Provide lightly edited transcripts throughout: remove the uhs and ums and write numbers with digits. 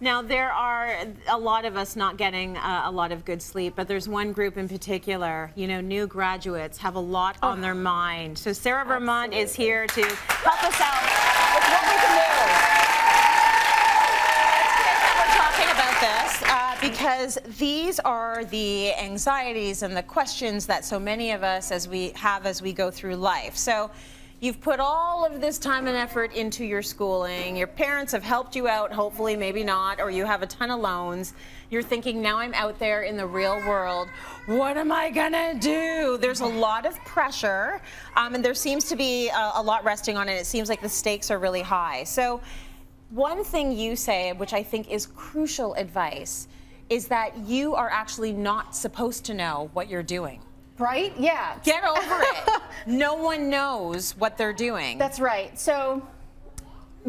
Now, there are a lot of us not getting a lot of good sleep, but there's one group in particular, you know, new graduates have a lot on their mind. So Sarah Vermunt is here to help us out with what we can do. We're talking about this because these are the anxieties and the questions that so many of us as we go through life. So you've put all of this time and effort into your schooling. Your parents have helped you out, hopefully, maybe not, or you have a ton of loans. You're thinking, now I'm out there in the real world. What am I gonna do? There's a lot of pressure, and there seems to be a lot resting on it. It seems like the stakes are really high. So one thing you say, which I think is crucial advice, is that you are actually not supposed to know what you're doing. Right? Yeah. Get over it. No one knows what they're doing. That's right. So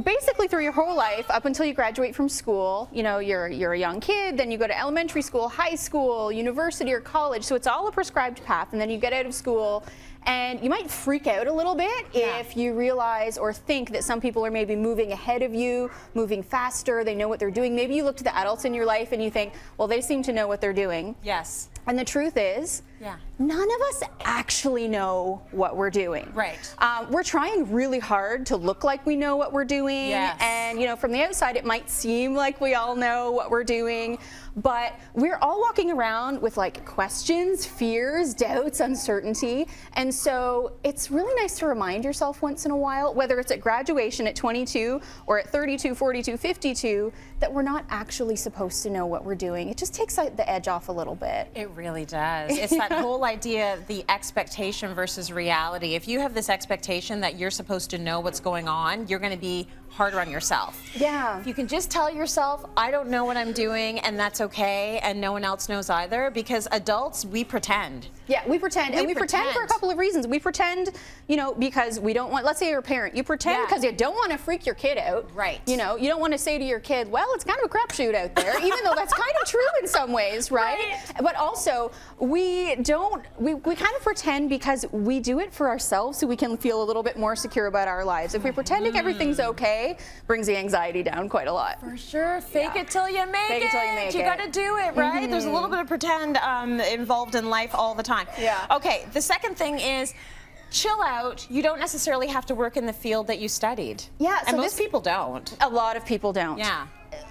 basically through your whole life, up until you graduate from school, you know, you're a young kid, then you go to elementary school, high school, university, or college. So it's all a prescribed path. And then you get out of school and you might freak out a little bit if you realize or think that some people are maybe moving ahead of you, moving faster, they know what they're doing. Maybe you look to the adults in your life and you think, well, they seem to know what they're doing. Yes. And the truth is, none of us actually know what we're doing. Right. We're trying really hard to look like we know what we're doing. Yes. And, you know, from the outside, it might seem like we all know what we're doing. But we're all walking around with like questions, fears, doubts, uncertainty. And so it's really nice to remind yourself once in a while, whether it's at graduation at 22 or at 32, 42, 52, that we're not actually supposed to know what we're doing. It just takes the edge off a little bit. It really does. It's that whole idea, the expectation versus reality. If you have this expectation that you're supposed to know what's going on, you're going to be harder on yourself. Yeah. If you can just tell yourself, I don't know what I'm doing, and that's okay, and no one else knows either, because adults, we pretend. Yeah, we pretend. And we pretend for a couple of reasons. We pretend, you know, because we don't want, let's say you're a parent, you pretend because you don't want to freak your kid out. Right. You know, you don't want to say to your kid, well, it's kind of a crapshoot out there, even though that's kind of true in some ways, right? But also, we kind of pretend because we do it for ourselves so we can feel a little bit more secure about our lives. If we're pretending everything's okay, brings the anxiety down quite a lot. For sure. Fake it till you make Fake it till you make it. You got to do it, right? There's a little bit of pretend involved in life all the time. Yeah. Okay, the second thing is, chill out. You don't necessarily have to work in the field that you studied. Yeah. And most people don't. A lot of people don't. Yeah.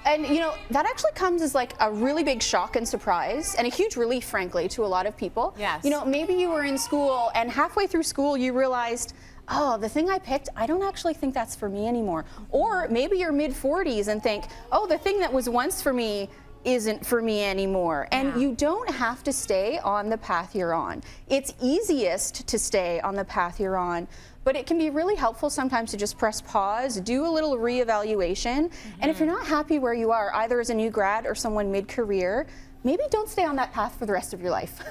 And, you know, that actually comes as like a really big shock and surprise and a huge relief, frankly, to a lot of people. Yes. You know, maybe you were in school and halfway through school you realized, oh, the thing I picked, I don't actually think that's for me anymore. Or maybe you're mid-40s and think, oh, the thing that was once for me isn't for me anymore. And you don't have to stay on the path you're on. It's easiest to stay on the path you're on, but it can be really helpful sometimes to just press pause, do a little reevaluation, and if you're not happy where you are, either as a new grad or someone mid-career, maybe don't stay on that path for the rest of your life.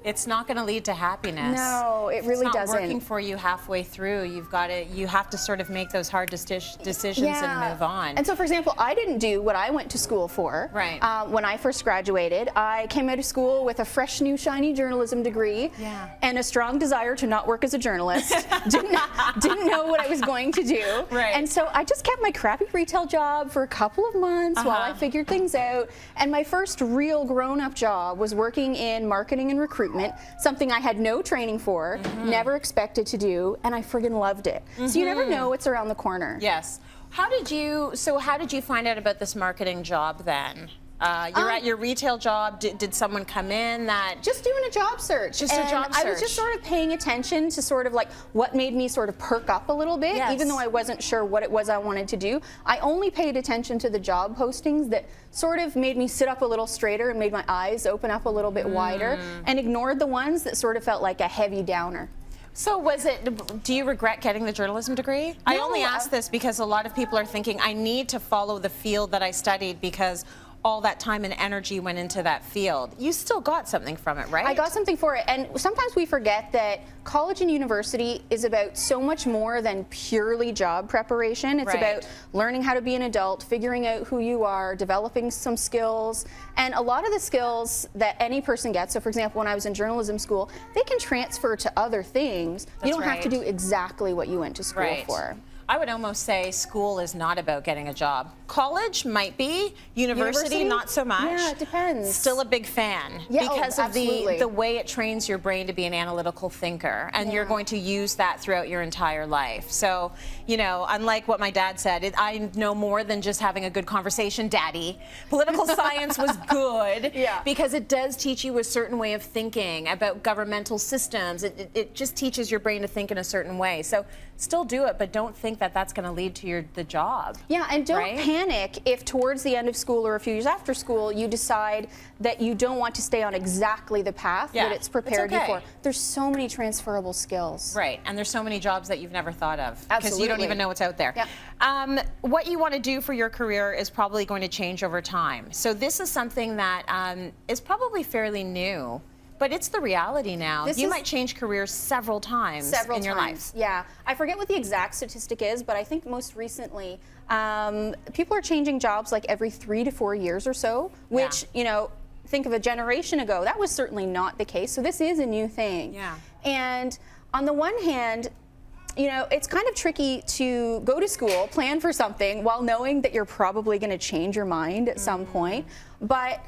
It's not going to lead to happiness. No, it really doesn't. It's not working for you halfway through. You have to sort of make those hard decisions and move on. And so, for example, I didn't do what I went to school for. Right. When I first graduated, I came out of school with a fresh, new, shiny journalism degree and a strong desire to not work as a journalist. didn't know what I was going to do. Right. And so I just kept my crappy retail job for a couple of months while I figured things out. And my first real grown-up job was working in marketing and recruitment. Something I had no training for, never expected to do, and I friggin' loved it. So you never know what's around the corner. Yes. How did you find out about this marketing job then? You're at your retail job. Did someone come in that... Just doing a job search. Just a job search. I was just sort of paying attention to sort of like what made me sort of perk up a little bit, even though I wasn't sure what it was I wanted to do. I only paid attention to the job postings that sort of made me sit up a little straighter and made my eyes open up a little bit wider, and ignored the ones that sort of felt like a heavy downer. So do you regret getting the journalism degree? No, I only ask this because a lot of people are thinking, I need to follow the field that I studied because all that time and energy went into that field. You still got something from it, right? I got something for it, and sometimes we forget that college and university is about so much more than purely job preparation. It's about learning how to be an adult, figuring out who you are, developing some skills, and a lot of the skills that any person gets, so for example, when I was in journalism school, they can transfer to other things. You don't have to do exactly what you went to school for. I would almost say school is not about getting a job. College might be, university not so much. Yeah, it depends. Still a big fan Yeah, because of absolutely. the way it trains your brain to be an analytical thinker, and you're going to use that throughout your entire life. So, you know, unlike what my dad said, I know more than just having a good conversation, Daddy. Political science was good because it does teach you a certain way of thinking about governmental systems. It just teaches your brain to think in a certain way. So still do it, but don't think that that's going to lead to the job. Yeah, and don't panic if towards the end of school or a few years after school you decide that you don't want to stay on exactly the path that it's prepared you for. There's so many transferable skills. Right, and there's so many jobs that you've never thought of because Absolutely. you don't even know what's out there. Yeah. What you want to do for your career is probably going to change over time. So this is something that is probably fairly new. But it's the reality now. You might change careers several times in your life. Yeah. I forget what the exact statistic is, but I think most recently people are changing jobs like every 3 to 4 years or so, which, you know, think of a generation ago, that was certainly not the case. So this is a new thing. Yeah. And on the one hand, you know, it's kind of tricky to go to school, plan for something while knowing that you're probably going to change your mind at some point. But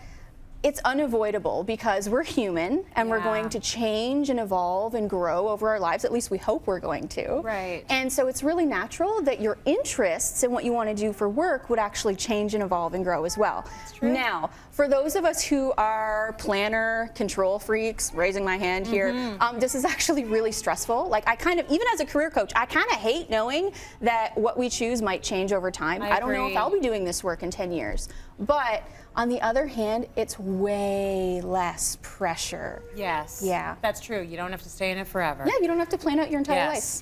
it's unavoidable because we're human and we're going to change and evolve and grow over our lives. At least we hope we're going to. Right. And so it's really natural that your interests and what you want to do for work would actually change and evolve and grow as well. That's true. Now, for those of us who are planner control freaks, raising my hand here, this is actually really stressful. Like I kind of, even as a career coach, I kind of hate knowing that what we choose might change over time. I don't know if I'll be doing this work in 10 years. But on the other hand, it's way less pressure. Yes. Yeah. That's true. You don't have to stay in it forever. Yeah, you don't have to plan out your entire life.